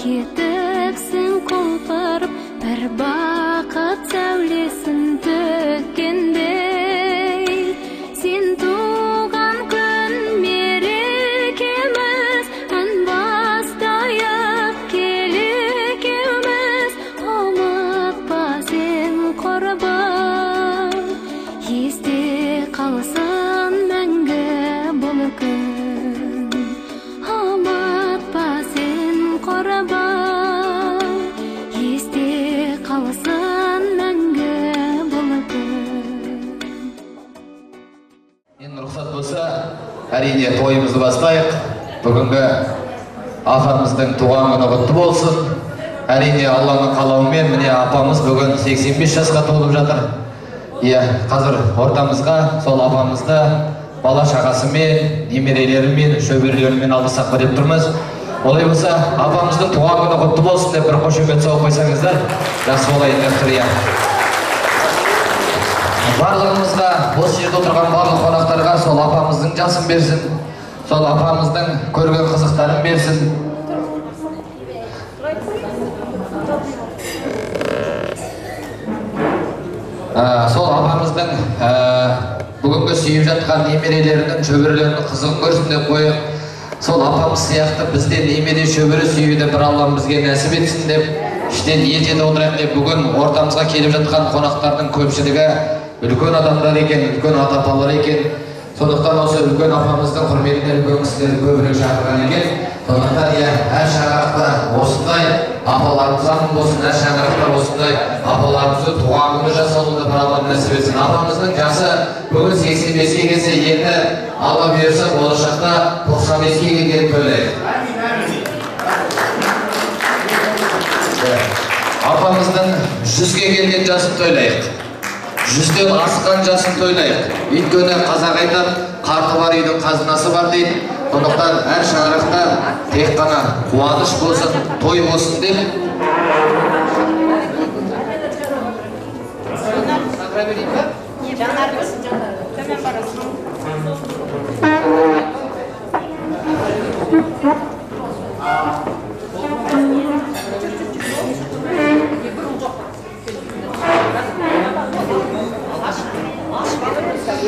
кетіпсің құлпырып, бір бақыт сәулесін төккендей. Сен туған күн мерекеміз, ән бастайық келекеуміз. Ұмытпа сен құрбым, есте қалсын мәңгі бұл күн. Ұмытпа сен құрбым, есте қалсын мәңгі бұл күн. Енді рұқсат болса, әрине тойымызды бастайық. Бүгінгі апамыздың туған күні құтты болсын. Әрине Алланың қалауымен міне апамыз бүгін 85 жасқа толып жатыр. Қазір ортамызға сол апамызды бала шағасымен, немерелерімен, шөберелерімен алғысақ деп тұрмыз. Олай болса, апамыздың туған күні құтты болсын деп бір қошемет соғып қойсаңыздар, жақсы болайын деп тұр. Барлығымызға, осы жерде отырған барлық қонақтарға сол апамыздың жасын берсін, сол апамыздың көрген қызықтарын берсін. Сол апамыздың бүгінгі сүйіп жатқан немерелерінің, шөберелерінің қызығын көрсін деп қойып, сол апамыз сияқты бізден немере шөбере сүюді бір Аллам бізге нәсіп етсін деп, іштен ниет ете отырайық деп, бүгін ортамызға келіп жатқан қонақтардың көпшілігі үлкен адамдар екен, үлкен ата-апалар екен. Сондықтан осы үлкен апамыздың құрметіне үлкен кісілерді көбірек шақырған екен. Сондықтан әр шаңырақта осындай апаларымыз аман болсын, әр шаңырақта осындай апаларымызды туған күні жасауды бір Аллам нәсіп етсін. Апамыздың жасы бүгін 85-ге келсе, енді Алла бұйырса болашақта 95-ге келгенін тойлайық. Апамыздың 100-ге келген жасын тойлайық. 100-ден асқан жасын тойлайық. Өйткені қазақ айтады, қарты бар үйдің қазынасы бар дейді. Сондықтан әр шаңырақта тек қана қуаныш болсын, той болсын деп.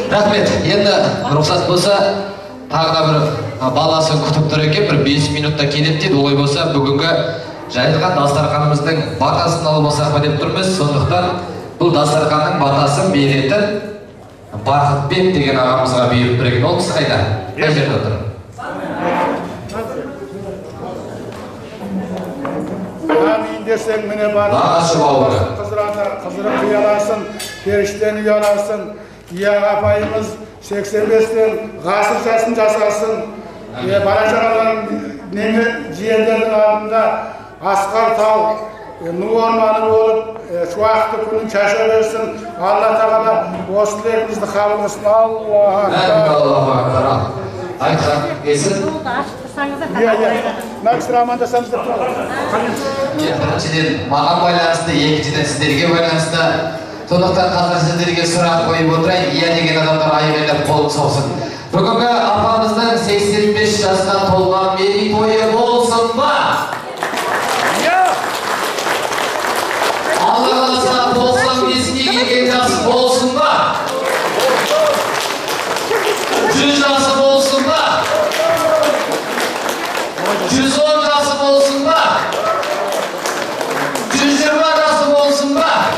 Рахмет, енді рұқсат болса, тағы да бір баласын күтіп тұр екен, бір 5 минутта келеді дейді. Олай болса, бүгінгі жайылған дастарханымыздың батасын алып алсақ па деп тұрмыз. Сондықтан бұл дастарханның батасын беретін Бақытбек деген ағамызға бұйырып тұр екен. Ол кісі қайда? Қай жерде отыр? Амин десең міне бар. Қыздырып ұяласын, періштен ұяласын. Апайымыз 85-тен ғасыр жасын жасасын. Бара жағаларым жиендердің алдында асқар тау, ну орманы болып, шуақты күнін шаша берсін. Алла тағала осы тілегімізді қабыл қылсын. Аллаху айтқан келсін. Мәксір амандасамыз деп тұрады. Біріншіден маған байланысты, екіншіден сіздерге байланысты. Сондықтан қазір сіздерге сұрақ қойып отырайын, иә деген адамдар айғайлап қолын соқсын. Бүгінгі апамыздың 85 жасқа толған мерейтойы болсын ба? Алла қаласа 95-ге келген жасы болсын ба? 100 жасы болсын ба? 110 жасы болсын ба? 120 жасы болсын ба?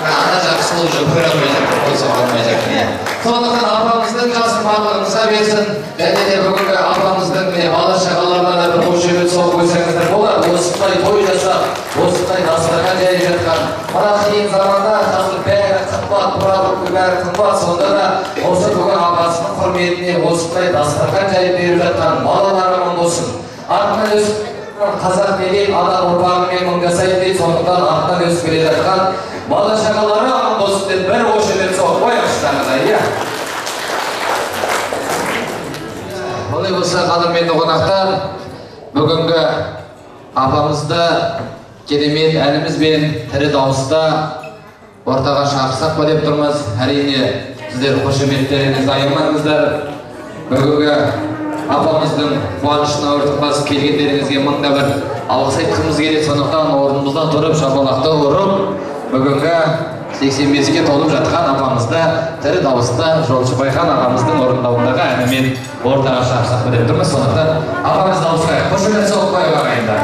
Ана жақсы ол жоқ, көре қойып қойса қалмай жатыр. Сондықтан апамыздың жасын барлығымызға берсін. Және де бүгінгі апамыздың бала шағаларына да бір қошемет соғып қойсаңыздар болады. Осындай той жасап, осындай дастархан жайып жатқан. Мына қиын заманда қазір бәрі қымбат, продукты бәрі қымбат. Сонда да осы бүгін апасының құрметіне осындай дастархан жайып беріп жатқан балалар аман болсын. Артынан өсіп қазақ деген адам ұрпағымен мыңдасайды дейді. Сондықтан артынан өсіп келе жатқан бала шағалары аман болсын деп бір қошемет соғып қойыңыздар. Олай болса, қадірменді қонақтар, бүгінгі апамызды керемет әнімізбен тірі дауыста ортаға шақырсақ па деп тұрмыз. Әрине, сіздер қошеметтеріңізді аямаңыздар. Бүгінгі апамыздың қуанышына ортақ басып келгендеріңізге мыңда бір алғыс айтқымыз келеді. Сондықтан орнымыздан тұрып шапалақты ұрып, бүгінгі 85-ге толып жатқан апамызды тірі дауысты Жолшыбайхан ағамыздың орындауындағы әнімен ортаға шақырсақ деп тұрмыз. Сондықтан апамыз дауысқа қошемет соғып қойып ағайындар.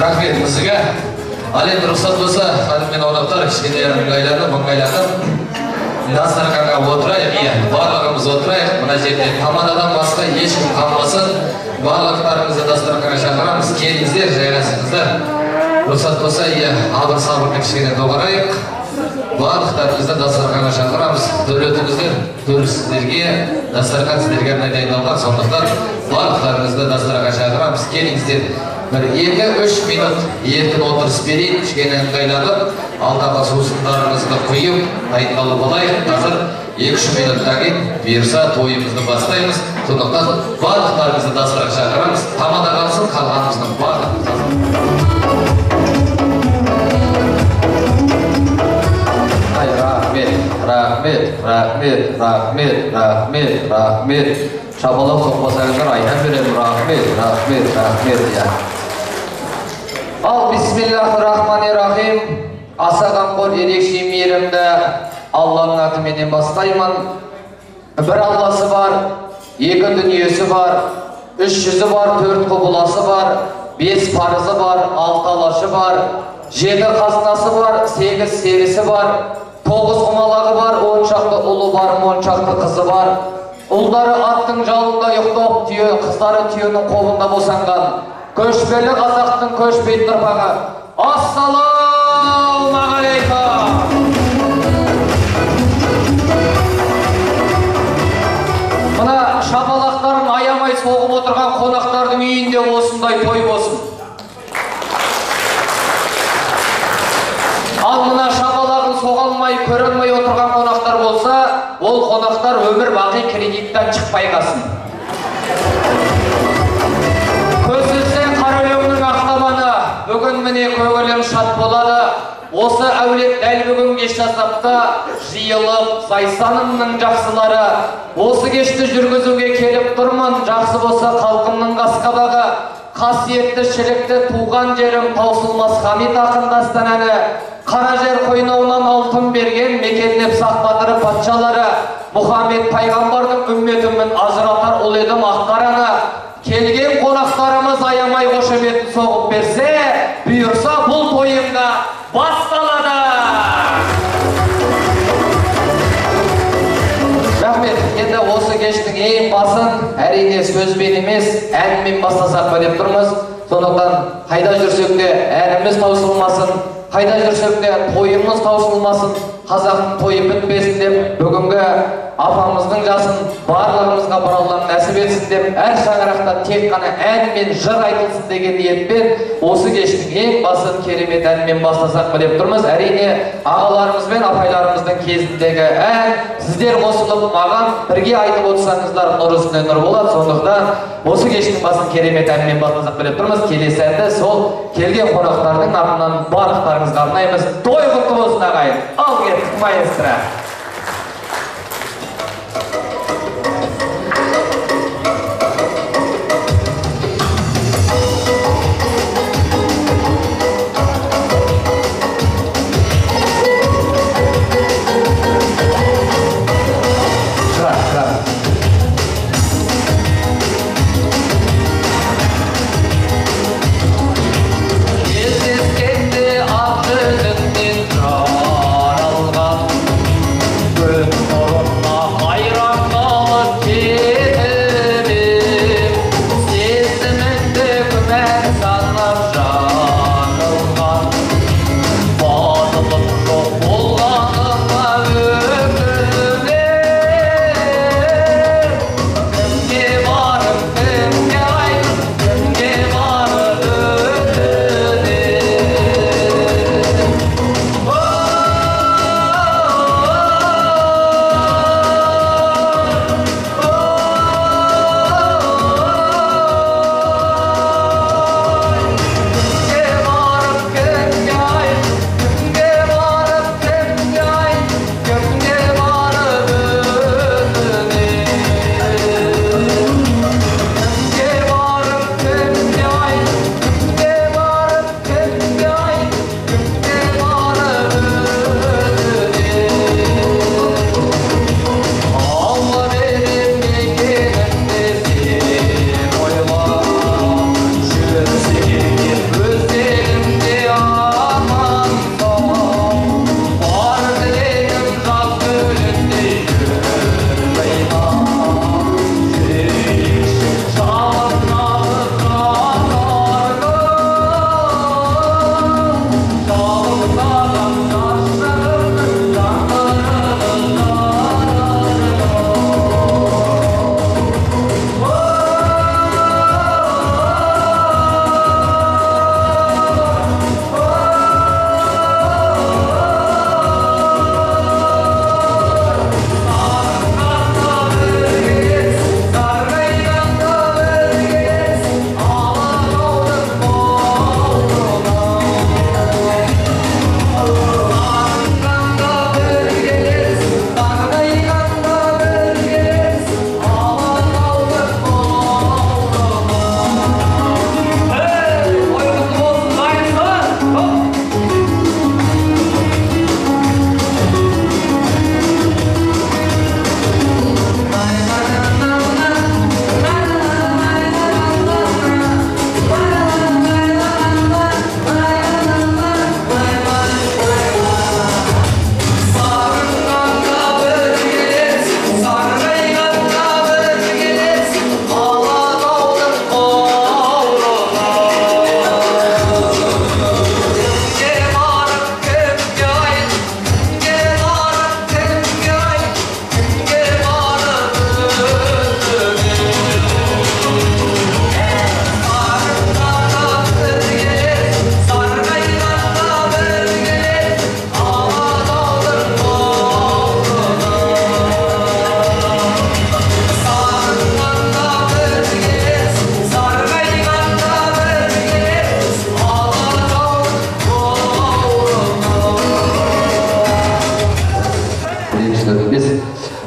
Рахмет сізге. Әлем рұқсат болса, ханым мен орнақтар кішкене ыңғайланып, дастарханға отырайық, барлығымыз отырайық. Мына жерде командадан басқа ешкім қалмасын. Барлықтарыңызды дастарханға шақырамыз. Келіңіздер, жайғасыңыздар. Рұқсат болса, абыр сабыр кішкене доғарайық. Барлықтарыңызды дастарханға шақырамыз. Дәулетімізден төл сіздерге, дастархан сіздерге арнайы дайындалған. Сондықтан барлықтарыңызды дастарханға шақырамыз. Келіңіздер. Бір 2-3 минут еркін отырыс берейін, кішкене ыңғайланып, алдағы сусындарымызды құйып, дайындалып алайық. Қазір 2-3 минуттан кейін бұйырса тойымызды бастаймыз. Сондықтан барлықтарыңызды дастарханға шақырамыз. Тамада қалсын, қалғанымыздың барлығы. Рахмет. Шабалақ соқпасаңыздар айта беремін. Рахмет. Ал бисмиллахир-рахманир-рахим. Аса қамқор ерекше мейірімді Алланың атыменен бастаймын. Бір Алласы бар, 2 дүниесі бар, 3 жүзі бар, 4 құбыласы бар, 5 парызы бар, 6 алашы бар, 7 қазынасы бар, 8 серісі бар, 9 құмалағы бар, 10 шақты ұлы бар, 10 шақты қызы бар. Ұлдары аттың жалында ұйықтап, қыздары түйенің қолында босанған. Көшпелі қазақтың көшпейтін ұрпағы. Ассалаумағалейкум. Мына шапалақтарын аямай соғып отырған қонақтардың үйінде осындай той болсын. Ал мына шапалағын соғалмай, көрілмей отырған қонақтар болса, ол қонақтар өмір бақи кредиттен шықпай қалсын. Көзілсе қарөлеңнің ақтаманы, бүгін міне көңілім шат болады. Осы әулет дәл бүгін кеш жасапта жиылып, Зайсанымның жақсылары. Осы кешті жүргізуге келіп тұрмын, жақсы болса халқымның қасқабағы. Қасиетті шілікті туған жерім таусылмас Хамит ақын дастананы. Қара жер қойнауынан алтын берген мекенлеп сақпатыры патшалары. Мұхаммед пайғамбардың үмметімін ажыратар ұл едім ақтараны. Келген қонақтарымыз аямай қошеметін соғып берсе, бұйырса бұл тойымда басталады. Рахмет, енді осы кештің ең басын әрине сөзбен емес, әнмен бастасақ па деп тұрмыз. Сондықтан қайда жүрсек те әніміз таусылмасын, қайда жүрсек те тойымыз таусылмасын, қазақтың тойы бітпесін деп, бүгінгі апамыздың жасын барлығымызға бір Аллам нәсіп етсін деп, әр шаңырақта тек қана ән мен жыр айтылсын деген ниетпен осы кештің ең басын керемет әнмен бастасақ па деп тұрмыз. Әрине ағаларымыз бен апайларымыздың кезіндегі ән, сіздер қосылып маған бірге айтып отырсаңыздар нұр үстіне нұр болады. Сондықтан осы кештің басын керемет әнмен бастасақ па деп тұрмыз. Келесі әнді сол келген қонақтардың атынан барлықтарыңызға арнаймыз. Той құтты болсын ағайын. Ал кеттік маэстро. Кездескенде ақ жүзіңнен жар алған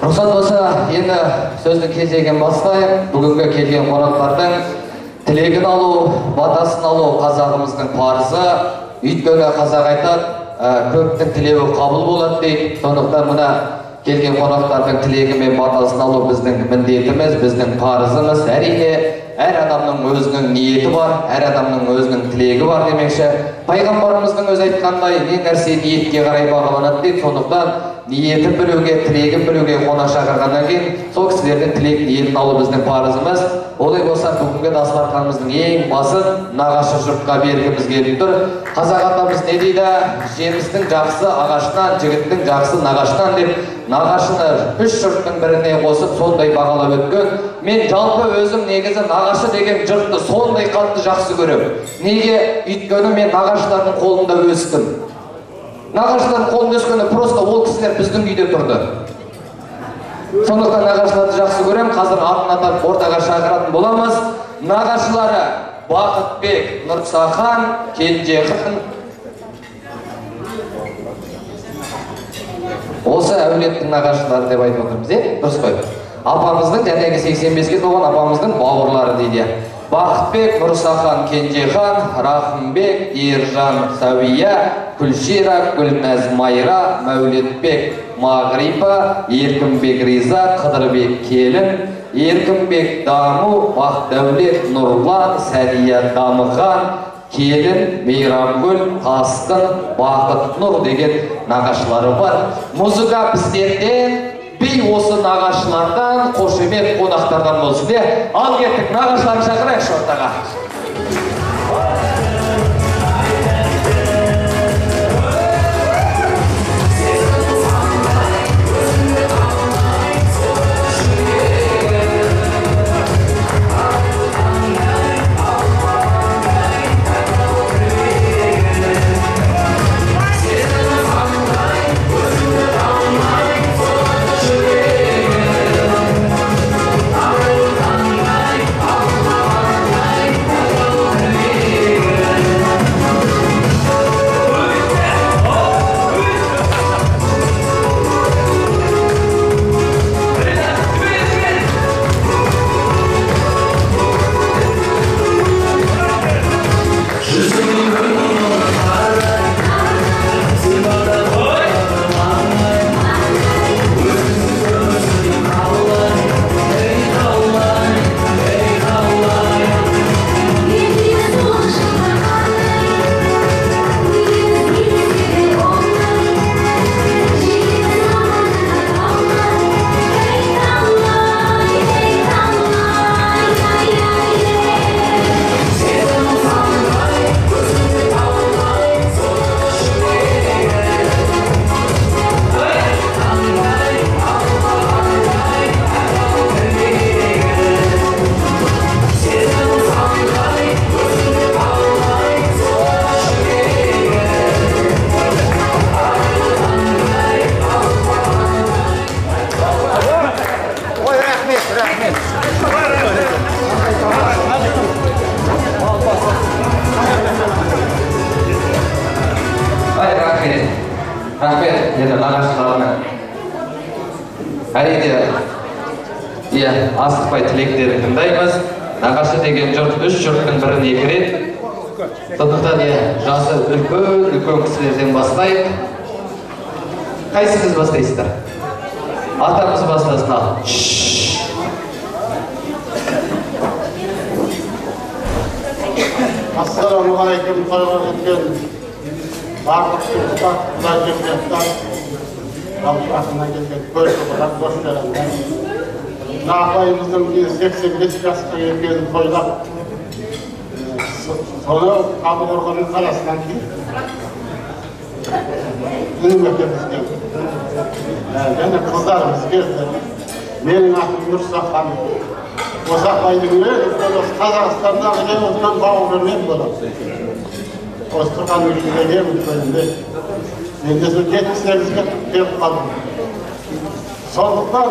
Рұқсат болса, енді сөздің кезегін бастайық. Бүгінгі келген қонақтардың тілегін алу, батасын алу қазағымыздың парызы. Өйткені қазақ айтады, көптің тілеуі қабыл болады дейді. Сондықтан мына келген қонақтардың тілегі мен батасын алу біздің міндетіміз, біздің парызымыз. Әрине, әр адамның өзінің ниеті бар, әр адамның өзінің тілегі бар демекші. Пайғамбарымыздың өзі айтқандай, не нәрсе ниетке қарай бағаланады дейді. Сондықтан ниетін білуге, тілегін білуге қонақ шақырғаннан кейін сол кісілердің тілек ниетін алу біздің парызымыз. Олай болса, бүгінгі дастарханымыздың ең басын нағашы жұртқа бергіміз келіп тұр. Қазақ атамыз не дейді? Жемістің жақсы ағашынан, жігіттің жақсы нағашынан деп, нағашыны үш жұрттың біріне қосып сондай бағалап өткен. Мен жалпы өзім негізі нағашы деген жұртты сондай қатты жақсы көремін. Неге? Өйткені мен нағашылардың қолында өстім. Нағашылардың қолында өскені просто ол кісілер біздің үйде тұрды. Сондықтан нағашыларды жақсы көрем. Қазір атын атап ортаға шақыратын боламыз. Нағашылары Бақытбек, Нұрсахан, Кенжехан. Осы әулеттің нағашылары деп айтып отырмыз, дұрыс қой. Апамыздың жәнегі 85-ге толған апамыздың бауырлары дейді. Бақытбек, Нұрсахан, Кенжехан, Рахымбек, Ержан, Сәуия, Күлшира, Гүлнәз Майра, Мәулетбек, Мағрипа, Еркінбек Риза, Қыдырбек Келін, Еркінбек Даму, Бақдәулет Нұрлан, Сәния Дамыған, Келін, Мейрамгүл, Тасқын, Бақыт Нұр деген нағашылары бар. Музыка біздерден, бей осы нағашылардан, қошемет қонақтардан болсын де. Ал кеттік, нағашыларын шақырайықшы ортаға. Рахмет, енді нағашыларына. Әрине, асықпай тілектерін тыңдаймыз. Нағашы деген жұрт үш жұрттың бірін екі рет. Сондықтан жасы үлкен кісілерден бастайық. Қайсыңыз бастайсыздар? Атамыз бастасын ал. Ассаламағалейкум, тойға кеткен барлық туыстар, құдай жемдеттар, алшағына келген көрші бұрақ қош келіңдер. Апайымыздың 85 жасқа келгенін тойлап, соны Талдықорғанның қаласынан келді. Үнім екеміз келді. Және қыздарымыз келді. Менің атым Нұрсахан. Осы апайдың өзі Қазақстандағы ең үлкен бауырымен болады. Осы тұрған өлкеде ең үлкенінде. Енді 78-ге келіп қалдым. Сондықтан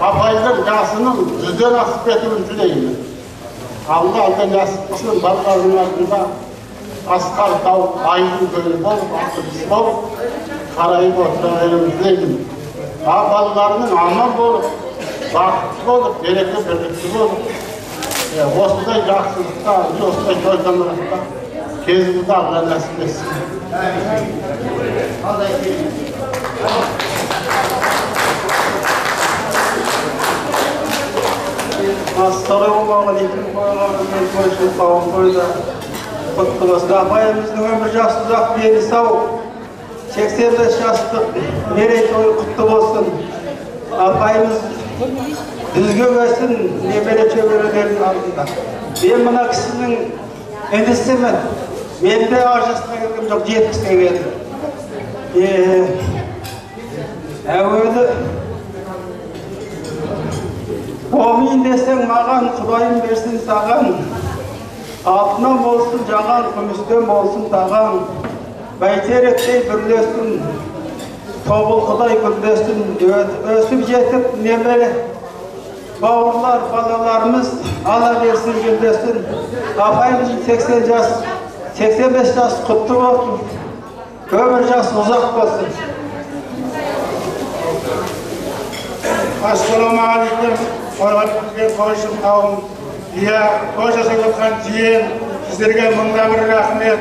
апайдың жасының 100-ден асып кетуін тілеймін. Алла нәсіп қылсын, балаларының артында асқар тау, айдың көлі болып, аты біз болып, қарайып отыра беруін тілеймін. Ballarının amman bolup, bakıtlı bolup, gerekli birlikli bolup, osday жақсылықта, osday toytanлықта кезімізді Allah nasip etsin. Assalamualaikum warahmatullahi wabarakatuh. Apayımızın ömür jası uzak beri sağ, 85 yaşlık mereytoyu kutlu olsun. Apayımız düzgün versin nebele çevrelerin altında. Ben buna kişinin endisimen. Ben de arjasına geldim, çok 70'e geldim. Öyle Omin desen mağan, Kudayım versin sağan. Altından olsun cangan, kümüsten olsun tağan. Bayterektey birlesin, Tobul Kuday güldesin. Ösüp jetip nebele bağırlar, balalarımız Allah versin güldesin. Apayımızın 85 yaş kutlu olsun. Ömür yaş uzak olsun. Assalamu alaikum. Hormatly qo'shim qavm, qo'sha saylatgan jiyan, sizlarga mingda bir rahmat.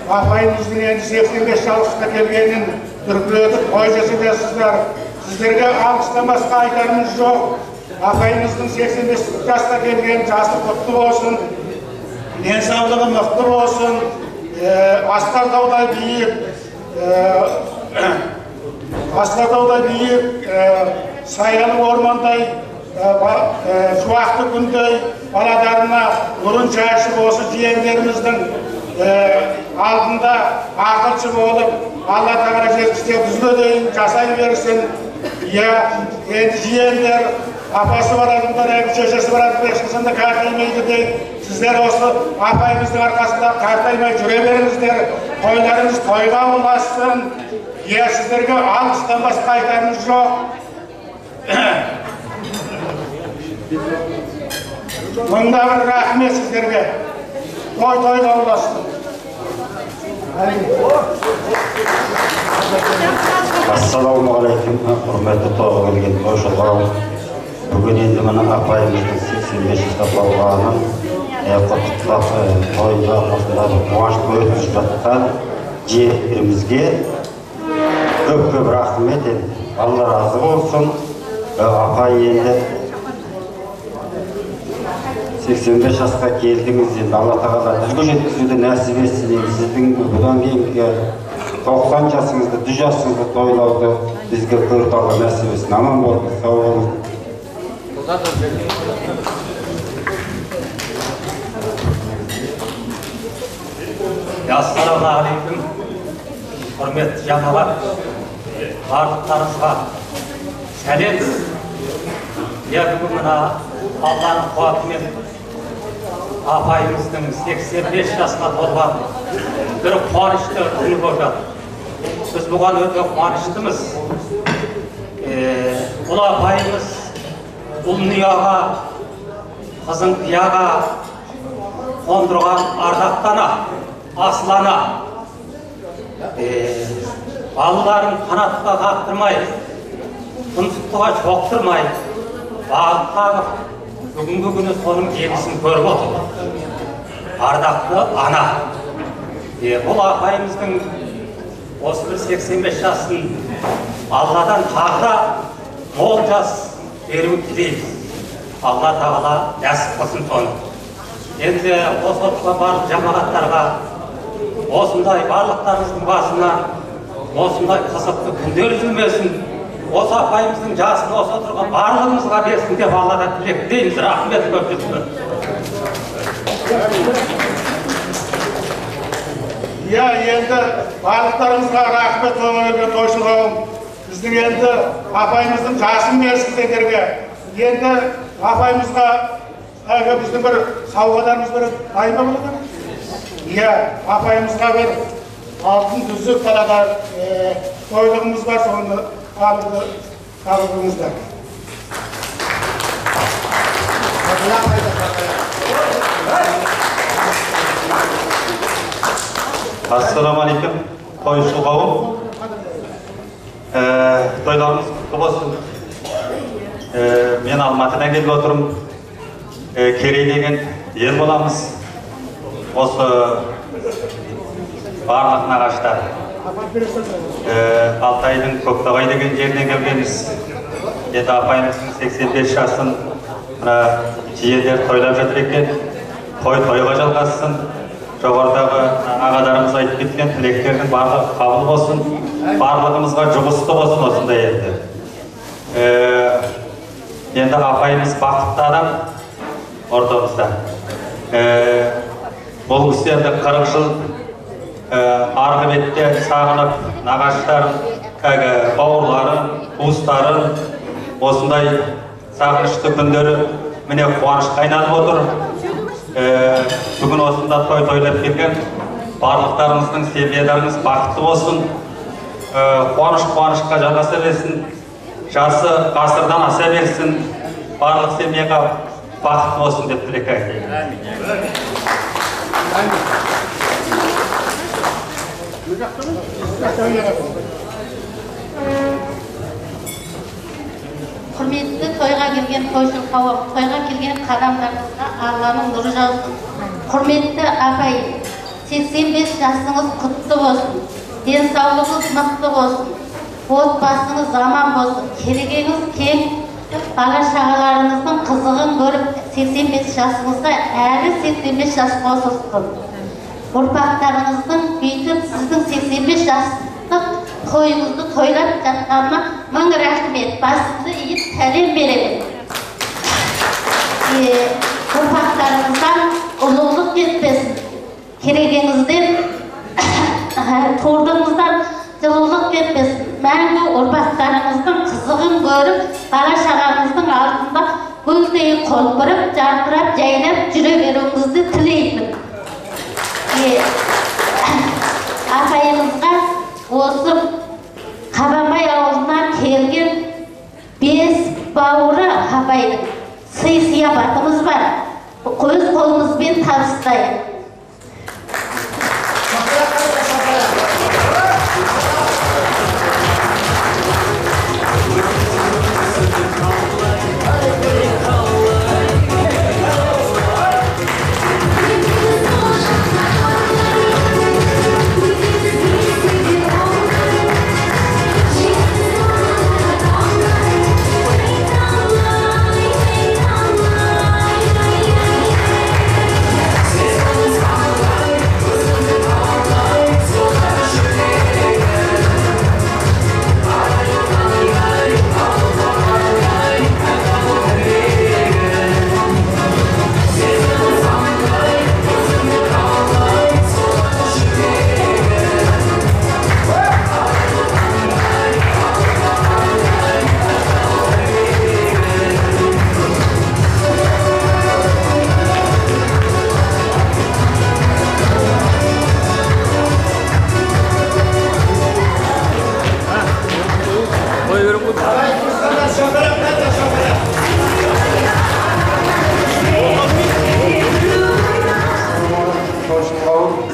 Apayimizning endi 85 yoshga kelganini turkilib qo'yasizlar. Sizlarga alqishlamasga aytarimiz yo'q. Apayimizning 85 yoshga kelgan jasi qutlu bo'lsin. Densauligi miqti bo'lsin. Asqar Tog'day biyiq, sayalı ormanday, şu vakti günday balalarına nurun çarşı olsun jiyenlerimizden aldında akılçı olup Allah Teala jerkişte düzgün deyin, casayı versin. Ya endi jiyenler apası var adımdan, çöşesi var adımdan, eşkisinde kartaymaydı deyin. Sizler olsun apayımızın arkasında kartaymay cüre verinizler, toylarımız toyga ulaşsın. Ya sizlerge alkıştan başka aytarınız yok. Mında bir rahmet sizlerge. Toyga ulaşsın. Assalamu alaikum, hürmetli toğa gelgen koşulğam. Bugün endi mana apayımızın 85 yaşta bolğanın qutlab toyga quvonchli o'tkazib жатқан jiyetimizge köp rahmet edin. Allah razı olsun. Apay endi 85 yaşga keldiniz endi. Allah Taala düzgün yetkizүүnü nasip etsin. Sizdin bundan keyingi 90 yaşыңызды, 100 yaşыңызды toylaudu bizge көріп Allah nasip etsin. Aman bolun, sağ olun. Assalamu alaikum. Hürmetli cemaat, bardıklarınızga sәлем. Бүгін мына Allah'ın қуатымен апайымыздың 85 жасқа толған бір қуанышты күні болып жатыр. Біз бұған өте қуаныштымыз. Бұл апайымыз ұлын ұяға, қызын қияға қондырған ардақтана, аслана. Балаларын қанатқа қақтырмай, тұнсықтыға жоқтырмай, бағып қағып, бүгінгі күні соның жемісін көріп отыр. Ардақты ана. Бұл апайымыздың осы бір 85 жасын Алладан тағы да мол жас беруін тілейміз. Алла Тағала нәсіп қылсын соны. Енді осы отырған барлық жамағаттарға осындай барлықтарымыздың басына осындай қызықты күндер үзілмесін. Осы апайымыздың жасын осы отырған барлығымызға берсін деп Алладан тілектейміз. Рахмет көрсетсін. Ya endi bарлықтарыңызға рахмет өңірге тойшылғауым. Біздің енді апайымыздың жасын берсін сендерге. Енді апайымызға біздің бір сауғадарымыз бір дайын ба болады? Ya апайымызға бір алтын дүзік қалада тойлығымыз бар, соны қабылдыңыздар. Assalamu alaikum, koyuşul qavum. Toylarımız kutlu olsun. Men Алматыдан келіп отырмын. Керей деген ел боламыз. Осы барлық нағаштар. Алтайдың Көктоғай деген жерден келгенбіз. Енді апайымыздың 85 жасын жиелер тойлап жатыр екен. Тойға жалғассын. Жоғарыдағы ағаларымыз айтып кеткен тілектердің барлығы қабыл болсын. Барлығымызға жұмысты болсын осындай енді. Енді апайымыз бақытты адам ортамызда. Бұл кісі енді 40 жыл арғы бетте сағынып, нағаштарын, бауырларын, туыстарын осындай сағынышты күндері міне қуанышқа айналып отыр. Бүгін осында тойлап келген барлықтарыңыздың семьяларыңыз бақытты болсын. Қуанышқа жалғаса берсін. Жасы ғасырдан аса берсін. Барлық семьяға бақытты болсын деп тілек айтайын. Құрметті тойға келген тойшыл қауым, тойға келген қадамдарыңызға Алланың нұры жаусын. Құрметті апай, 85 жасыңыз құтты болсын. Денсаулығыңыз мықты болсын. Отбасыңыз аман болсын. Келгеніңіз кең, бала шағаларыңыздың қызығын көріп 85 жасыңызға әлі 85 жас қосылсын. Ұрпақтарыңыздың бүйтіп сіздің 85 жастық тойыңызды тойлап жатқанына мың рахмет. Басымды иіп сәлем беремін. Ұрпақтарыңыздан ұлылық кетпесін. Керегеңізден, тордыңыздан жылылық кетпесін. Мәңгі ұрпақтарыңыздың қызығын көріп, бала шағаңыздың алдында гүлдей қолпырып, жарқырап, жайнап жүре беруіңізді тілеймін. Апайымызға осы Қабанбай ауылынан келген 5 бауыры апайдың сый-сияпатымыз бар. Өз қолымызбен табыстайық.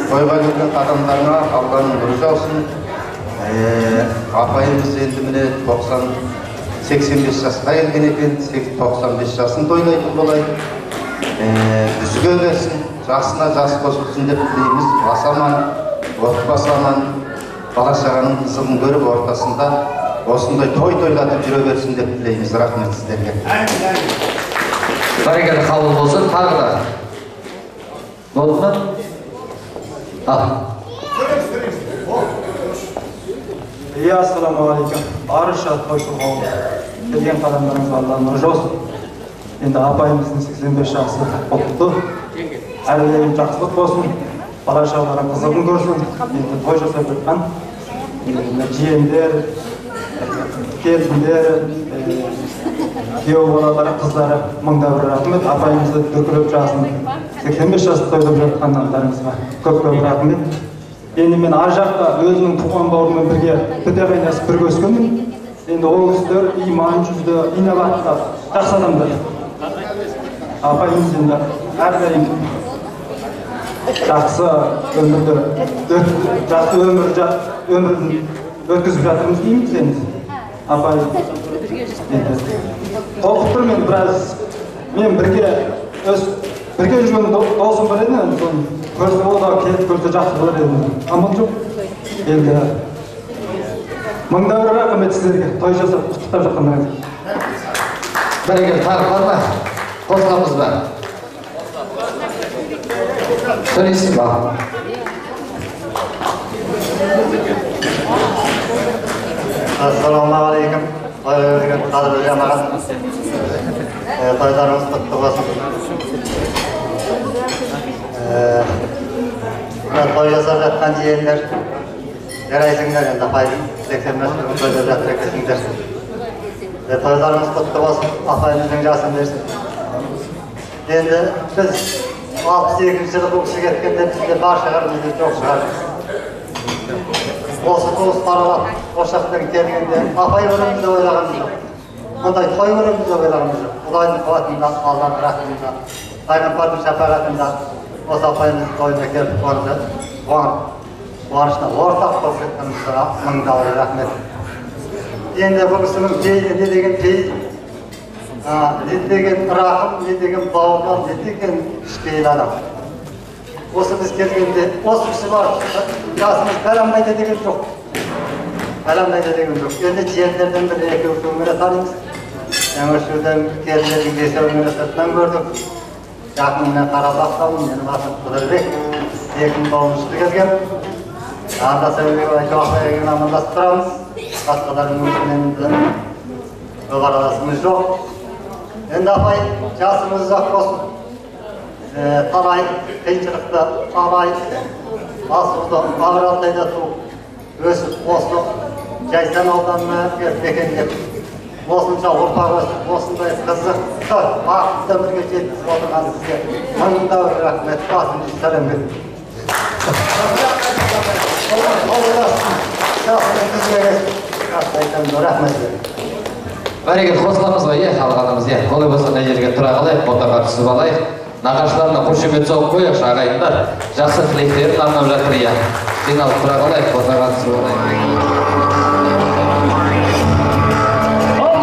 Тойға келген адамдарына Алланың нұры жаусын. Апайымыз енді міне 85 жасқа келген екен, 95 жасын тойлайтын болайын. Дүзге берсін, жасына жас қосылсын деп тілейміз. Басаман, отбасы аман, бала шағаның қызығын көріп ортасында осындай тойлатып жүре берсін деп тілейміз. Рахмет сіздерге. Бәрекелді қабыл болсын, тағы да. Болды ма? Ассаламағалейкум. Барынша тойшыл қауым. Келген қадамдарыңызға Алланың нұры жаусын. Енді апайымыздың 85 жасы құтты. Әрдайым жақсылық болсын. Бала шағалары қызығын көрсін. Енді той жасап жатқан жиендер, келіндер, күйеу балалары, қыздары мыңда бір рахмет. Апайымызды дүркіреп жасын. 85 жасты тойлап жатқандарыңызға көп-көп рахмет. Енді мен ар жақта өзінің туған бауырымен бірге біте қайнасып бірге өскенмін. Енді ол кісілер иман жүзді, инабатты, жақсы адамдар. Апайымыз енді әрдайым жақсы өмірді, жақсы өмірдің өткізіп жатырмыз дейміз енді. Апай. Толқып тұр мен біраз. Мен бірге жүрген досым бар еді, соны көрсе одағы келіп көрсе жақсы болар еді. Аман жоқ. Енді мыңда бір рахмет сіздерге той жасап құттықтап жатқандарыңызға. Бәрекелді, тағы бар ма? Қосыламыз ба? Сөйлейсің ба? Ассалаумағалейкум. Қадірлі жамағат. Тойларыңыз құтты болсын. Той жасап жатқан жиендер, жарайсыңдар енді апайдың 85 күн той жасап жатыр екенсіңдер. Тойларыңыз құтты болсын, апайымыздың жасын берсін. Енді біз 62 жылы бұл кісі кеткенде бізде бар шығар, бізде жоқ шығар. Осы туыс паралап, ошақтан келгенде апай көрімізді ойлағанымыз жоқ. Мұндай той көрімізді ойлағанымыз жоқ. Құдайдың қуатында, Алланың рахмында, пайғамбардың шапағатында осы апайымыздың тойына келіп қонды. Қуанышына ортақ болып кеткенімізге мың рахмет. Енді бұл кісінің пейілі не деген пейіл, не деген рақым, не деген бауырман, не деген кішпейіл адам. Осы біз келгенде, осы кісі бар, жасымыз бәлемдайды деген жоқ. Бәлемдайды деген жоқ. Енді жиендерден бір екеуіне танымыз. Жаңашуден келдердің бесеуіне сыртынан көрдік. Жақыныммен Қарабақтамын, менің атым Қыдырбек. 2009 келгем. Анда сөйлеген жоқпайын амандасып тұрамыз. Басқалардың өмірінен бұл араласымыз жоқ. Енді апай, жасымыз ұзақ болсын. Талай қиыншылықты, талай асуды, Ağır Altay'da туып, өсіп, осы Жайсан ауданына мекендеп, осынша ұрпақ өсіп, осындай қызықты, бақытты өмірге жеткізіп отырған сізге мыңда бір рахмет, басымды сәлем бердім. Бәрекелді, қосыламыз ба, қалғанымыз, олай болса мына жерге тұра қалайық, фотоға түсіп алайық. Нағашыларына қошемет соғып қояқшы, ағайындар. Жақсы тілектерін арнап жатыр, жиналып тұра қалайық, фотоға түсіп алайық. Oh,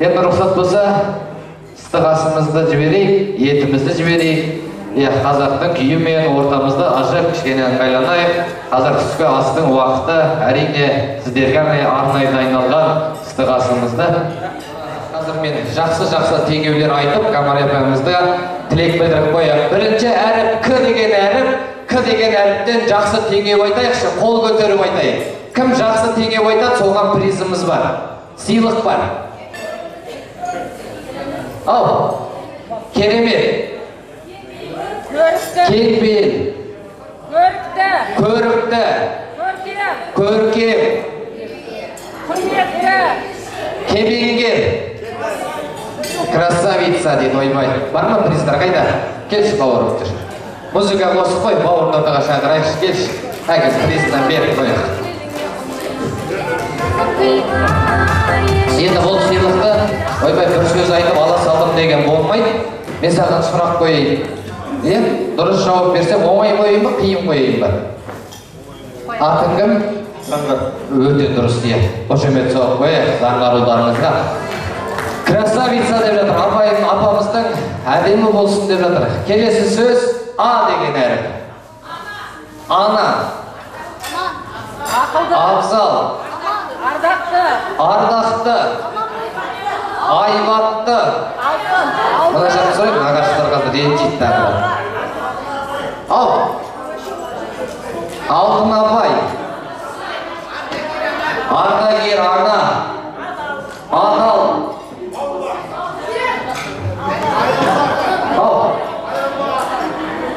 Енді рұқсат болса, ыстық асымызды жіберейік, етімізді жіберейік. Қазақтың күйімен ортамызды ажып кішкене ыңғайланайық. Қазір түскі астың уақыты, әрине сіздерге арнайы дайындалған ыстық асымызды. Қазір мен жақсы теңеулер айтып, Камар апамызды тілек білдіріп қояйық. Бірінші әріп К деген әріп, К деген әріптен жақсы теңеу айтайықшы, қол көтеріп айтайық. Кім жақсы теңеу айтады, соған призіміз бар, сыйлық бар. Ау, керемет. Кекбел. Көрікті. Көркем. Кебеңгер. Красавица дейді ойбай. Бар ма приздар қайда? Келші бауырым жүр. Музыка қосып қой, бауырын ортаға шақырайықшы, келші. Әкіз приздан беріп қояқ. Енді бұл сыйлықты ойбай бір сөз айтып ала салдым деген болмайды. Мен саған сұрақ қойайын. Дұрыс жауап берсем, оңай қойайын ба, қиын қойайын ба? Атын кім? Заңғар. Өте дұрыс дейі. Қошемет соғып қойайық заңғаруларыңызға. Красавица деп жатыр, апамыздың әдемі болсын деп жатыр. Келесі сөз А деген әріп. Ана. Абзал. Ардақты. Айбатты. Мына жақты сұрайып, нағаштарға ренжиді тағы. Ал. Алтын апай. Ардагер ана. Адал. Ал.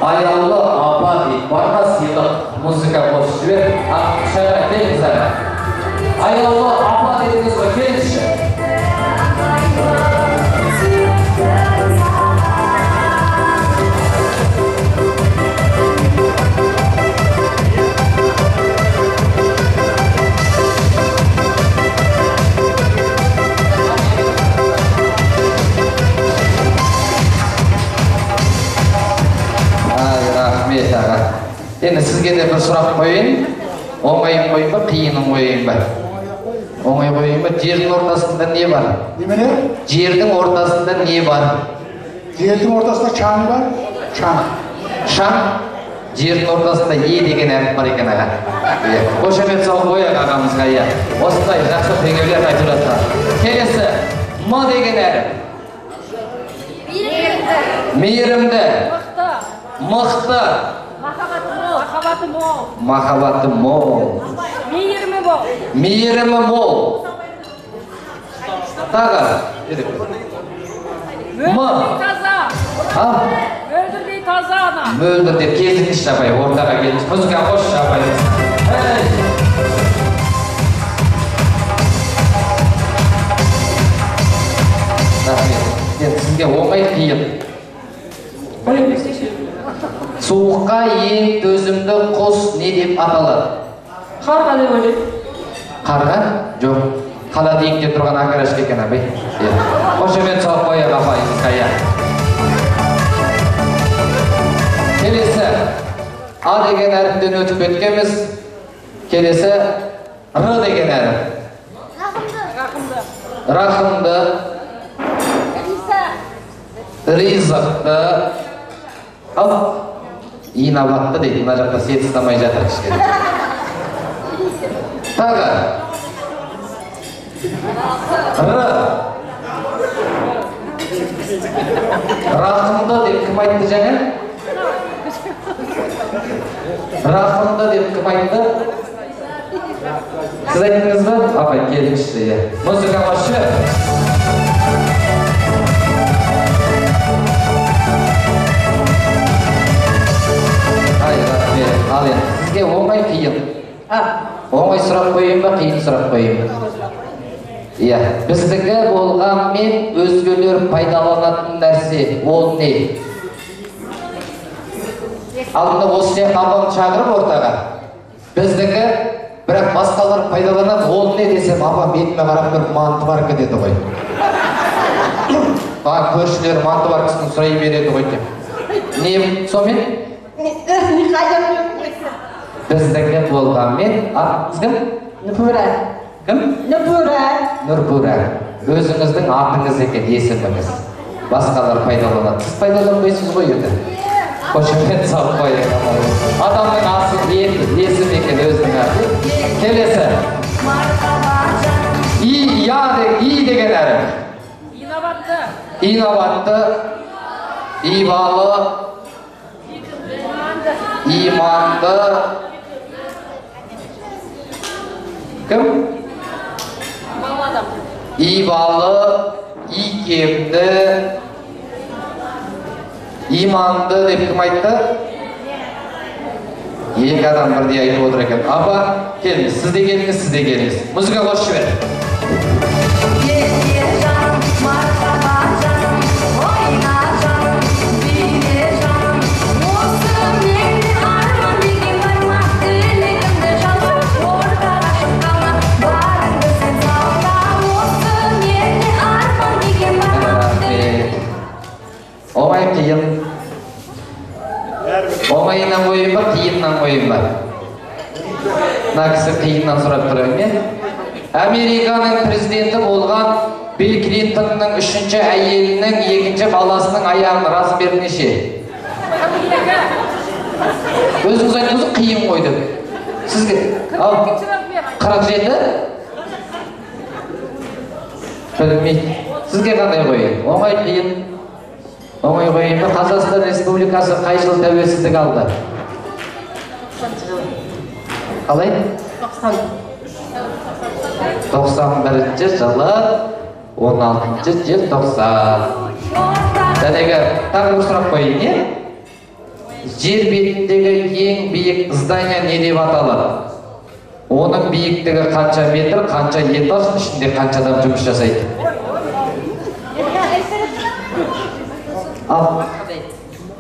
Аяулы апа дейді. Барма сыйлық музыка қосып жібер. Шайға келіңіз аға. Аяулы апа дедіңіз ғой, келіңізші. Енді сізге де бір сұрақ қойын, оңайын қойын ба, қиынын қойын ба? Оңай қойын ба? Жердің ортасында не бар? Немене? Жердің ортасында не бар? Жердің ортасында шаң бар? Шаң. Шаң? Жердің ортасында Е деген әріп бар екен аға. Қошемет салып қояқ ағамызға. Осындай жақсы теңеулер айтып жатыр. Келесі, М деген әріп. Мейірімді. Мықты. Махаббаты мол. Мейірімі мол. Тағы. Мөлдірдей таза ана. Мөлдірдей кезіңіз шапай, ортаға келіңіз. Музыка қош шапайыңыз. Сізге оңай қиын. Суыққа ең төзімді құс не деп аталады? Қарға деп ойлайды. Қарға? Жоқ. Қала дейінге тұрған ақарашқа екен абай. Қошемет салып қояқ апайыңызға. Келесі А деген әріптен өтіп кеткенбіз. Келесі Р деген әріп. Рахымды. Ризықты. Ал, инабатты дейді, мына жақта сет ұстамай жатыр кішкене. Тағы. Р. Рахымды деп кім айтты жаңа? Рахымды деп кім айтты? Сіз айттыңыз ба? Апай, келіңізші. Музыка қошы. Ал енді, сізге оңай қиын. Оңай сұрақ қойын ба, қиын сұрақ қойын ба? Біздігі болғанмен өзгелер пайдаланатын нәрсе, ол не? Алдында осы сияқты апамды шақырып ортаға. Біздігі, бірақ басқалар пайдаланады, ол не десем, апам бетіме қарап тұрып манты бар ке деді ғой. Көршілер манты бар кісінің сұрай береді ғой деп. Не сомен? Біздігі болғанмен, кім? Нұрпура. Кім? Нұрпура. Нұрпура. өзіңіздің атыңыз екен, есіміңіз. Басқалар пайдаланады. Сіз пайдаланбайсыз ғой енді. Қошемет салып қойып. Адамның асы есім екен өзінің аты. Келесі. И деген әріп. Инабатты. Инабатты. Ибалы. Иманды. Кім? Ибалы, икемді, иманды деп кім айтты? Екі адам бірдей айтып отыр екен. Апа, келіңіз, сіз де келіңіз. Музыка қосып жібер. Оңай қиын. Оңайынан қойын ба, қиыннан қойын ба? Мына кісі қиыннан сұрап тұрайын мен. Американың президенті болған Билл Клинтонның 3-ші әйелінің 2-ші баласының аяғының размері неше? Өзіңіз айтыңыз қиын қойды. Сізге 47? Білмейді. Сізге қандай қойын? Оңай қиын. Оңай қойын ба? Қазақстан Республикасы қай жыл тәуелсіздік алды? Қалай? 91-ші жылы 16-ші желтоқсан. Жәнегі тағы бір сұрақ қойын, не? Жер бетіндегі ең биік здание не деп аталады? Оның биіктігі қанша метр, қанша этаж, ішінде қанша адам жұмыс жасайды? Ал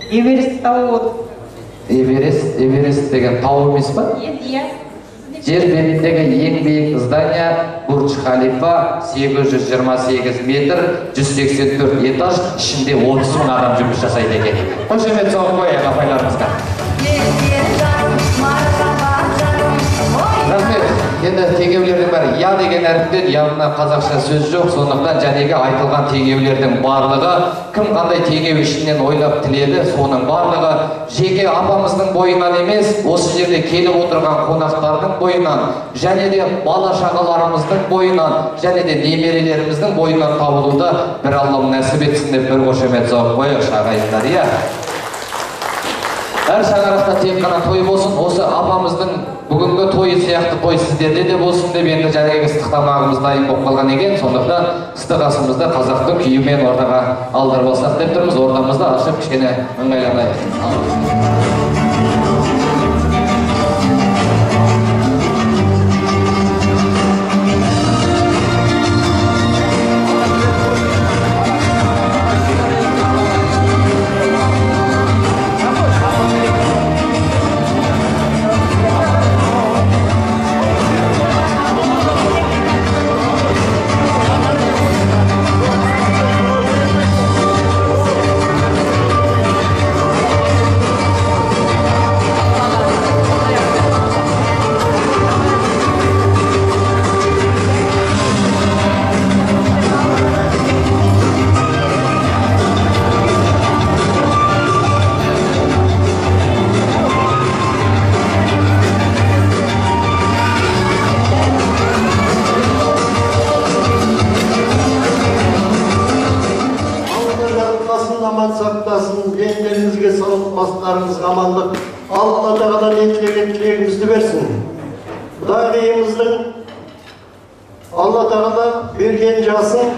Эверест тауы. Эверест деген тау емес па? Жер бетіндегі ең биік здание Бурдж Халифа 828 метр, 184 этаж, ішінде 30 мың адам жұмыс жасайды екен. Қошемет соғып қояйық апайларымызға. Рахмет. Енді тегеулердің бәрі я деген әріптен яғына қазақша сөз жоқ, сондықтан жәнегі айтылған тегеулердің барлығы кім қандай тегеу ішінен ойлап тіледі, соның барлығы жеке апамыздың бойынан емес, осы жерде келіп отырған қонақтардың бойынан, және де бала шағаларымыздың бойынан, және де немерелеріміздің бойынан табылуда бір Аллам нәсіп етсін деп бір қошемет соғып қояйық ағайындар, иә. Әр шаңырақта тек қана той болсын, осы апамыздың бүгінгі тойы сияқты той сіздерде де болсын деп енді жәнегі ыстық тамағымыз дайын болып қалған екен. Сондықтан ыстық асымызды қазақтың күйімен ортаға алдырып алсақ деп тұрмыз. Ордамызды ашып кішкене ыңғайланайық. Амандық, Алла Тағала тілегімізді берсін. Құдайымыздың Алла Тағала берген жасын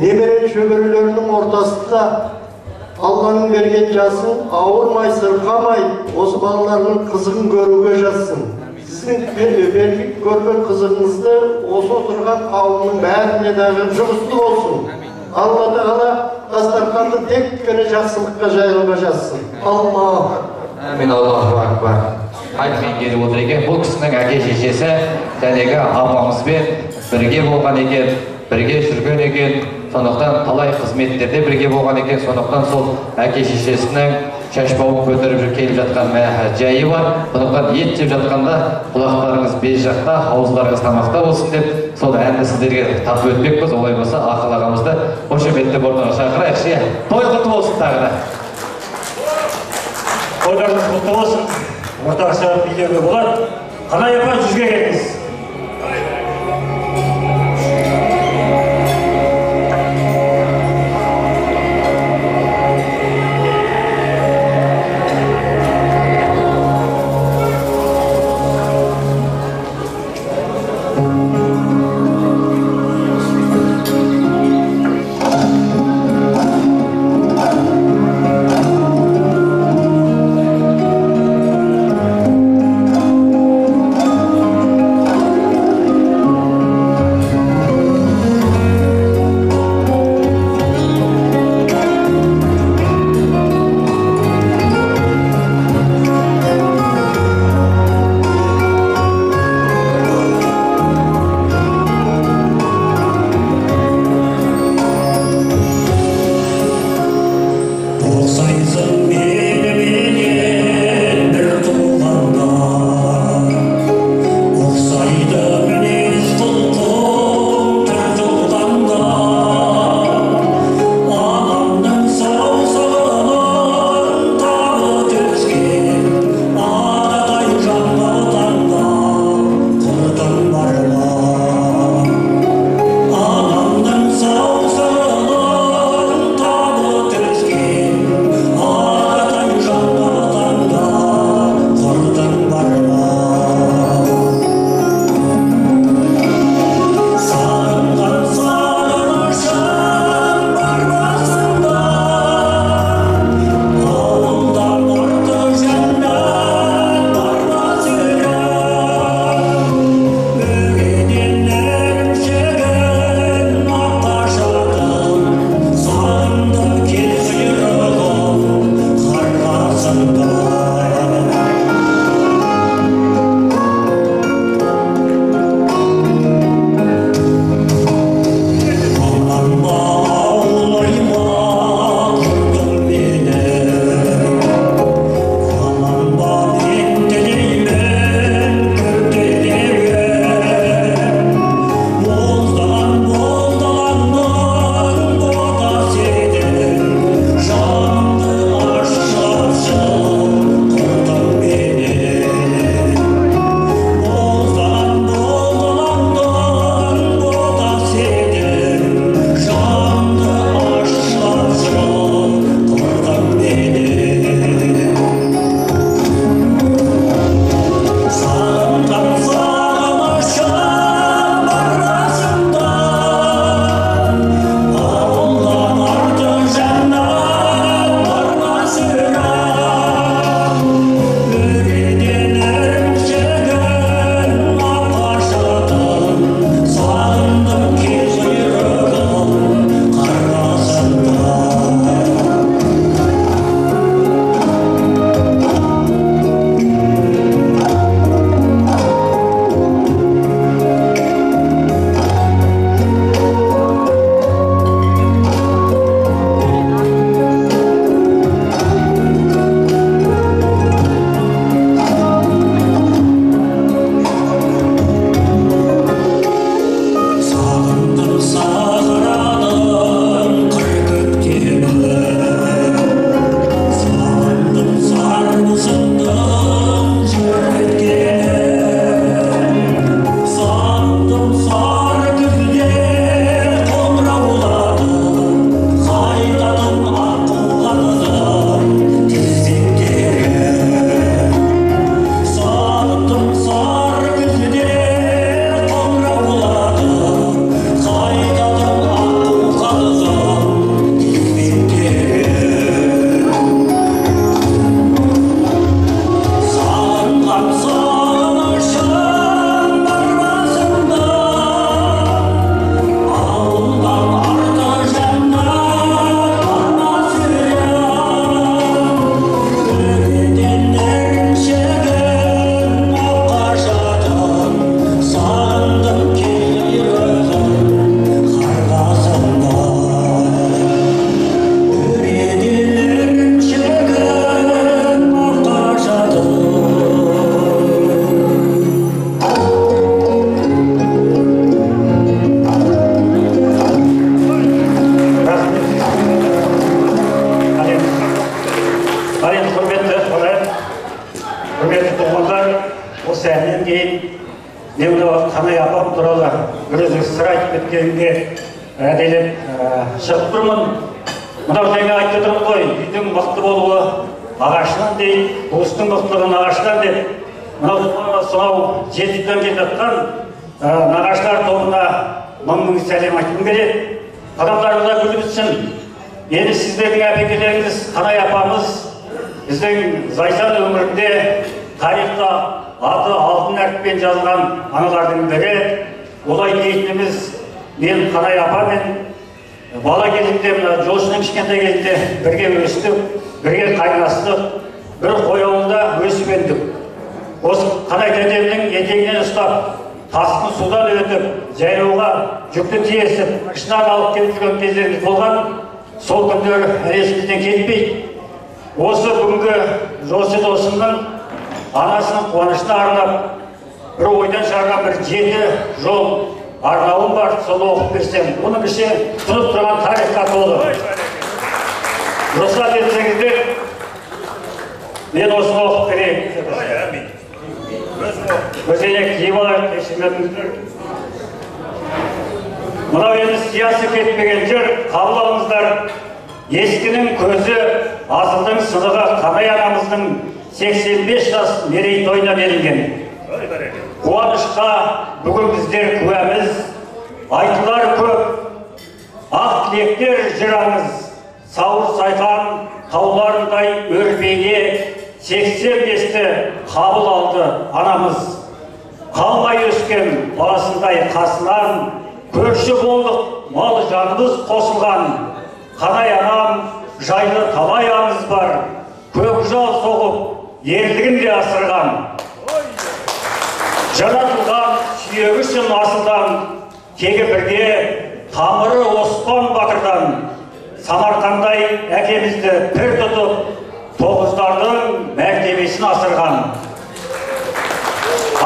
немере шөберелерінің ортасында Алланың берген жасын ауырмай, сырқамай, осы балалардың қызығын көруге жазсын. Сіздің көрген қызығыңызды осы отырған қауымның бәріне дағы жұғысты болсын. Алла Тағала дастарханды тек қана жақсылыққа жайылуға жазсын. Аллах. Әмин, Аллаху акбар. Айтқан келіп отыр екен. Бұл кісінің әке шешесі жәнегі апамызбен бірге болған екен, бірге жүрген екен. Сондықтан талай қызметтерде бірге болған екен. Сондықтан сол әке шешесінің шашбауын көтеріп келіп жатқан жайы бар. Сондықтан ет жеп жатқанда құлақтарыңыз бес жақта, ауыздарыңыз тамақта болсын деп, сол әнді сіздерге тартып өтпекпіз. Олай болса, Ақыл ағамызды қошеметті орынға шақырайықшы. Той құтты болсын тағы да. Тойдарыңыз құтты болсын. Ортақша билеуге болады. Қалай апа жүзге келіңіз. Қанай апам туралы бір өзі сыр айтып кеткенге әдейілеп шығып тұрмын. Мынау жаңа айтып тұрмын ғой, үйдің мықты болуы ағашынан дейді, туыстың мықтылығы нағашынан деп. Мынау сонау жетіден келіп жатқан нағашылар тобына мың сәлем айтқым келеді. Адамдарыңызға гүл бітсін. Енді сіздердің әбекелеріңіз, Қанай апамыз біздің зайсан өмірінде тарихта аты алтын әріппен жазылған аналардың бірі. Олай дейтініміз, мен Қанай апамен бала кезімде, Жошының кішкентай кезінде бірге өстік, бірге қайнастық, бір қой ауылда өсіп өндік. Осы Қанай дедемнің етегінен ұстап, тасқын судан өтіп, жайлауға жүкті тиесіп, қышынан алып келіп жүрген кездеріміз болған. Сол күндер есімізден кетпейді. Осы бүгінгі Жосы досымның анасының қуанышына арнап, бір ойдан шығарған бір 7 жол арнауым бар, соны оқып берсем. Оның іші тұнып тұрған тарихқа толы. Рұқсат етсеңіздер, мен осыны оқып берейін. Өзіне киіп алайық, кешірмедіңіздер. Мынау енді сиясы кетпеген жер, қабыл алыңыздар. Ескінің көзі, асылдың сынығы Қанай анамыздың 85 жас мерейтойына берілген. Қуанышқа бүгін біздер куәміз, айтылар көп, ақ тілектер жыраңыз, сауыр сайқан тауларындай өрбейе 85-ті қабыл алды анамыз. Қалмай өскен баласындай қасынан, көрші болдық, мал жанымыз қосылған. Қанай анам жайлы талай аңыз бар, көкжал соғып, ерлігін де асырған. Жаратылған сүйегі үшін асылдан, тегі бірге тамыры Оспан Батырдан. Самарқандай әкемізді пір тұтып, тоғыздардың мәртебесін асырған.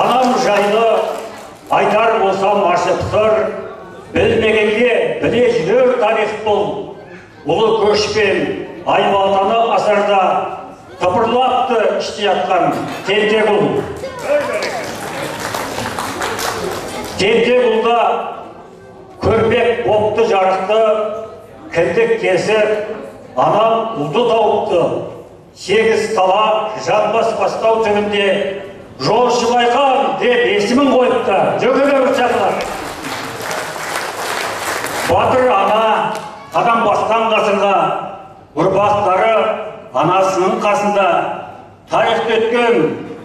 Анам жайлы айтар болсам ашып тұр, білмегенге біле жүрер тарих бұл. Ұлы көшпен Аймалтаны асарда тыпырлапты іште жатқан Тентегұл. Тентегұлда көрпек бопты жарықты, кіндік кесіп, анам ұлды тауыпты. 8 тала жанбас бастау түбінде Жошы Байқан деп есімін қойыпты. Жөгеге ұшақлар. Батыр ана адам басқан ғасырда, ұрпақтары анасының қасында. Тарихта өткен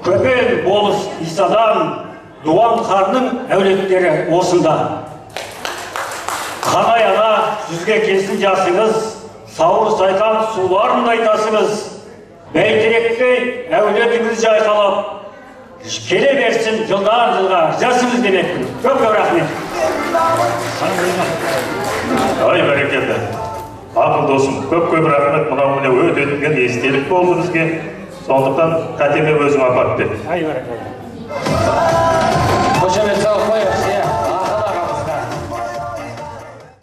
көпен болыс Исадан, Дуан ханның әулеттері осында. Қанай ана сізге келсін жасыңыз, сауыр сайқан суларындай тасыңыз. Бәйтеректей әулетіңіз жайқалап, келе берсін жылдан жылға жасыңыз демекпін. Көп рахмет. Ай бәрекелді. Ақыл досым, көп рахмет. Мынау міне өтетін естелік болды бізге. Сондықтан қатеме өзің апарып бер. Ай бәрекелді.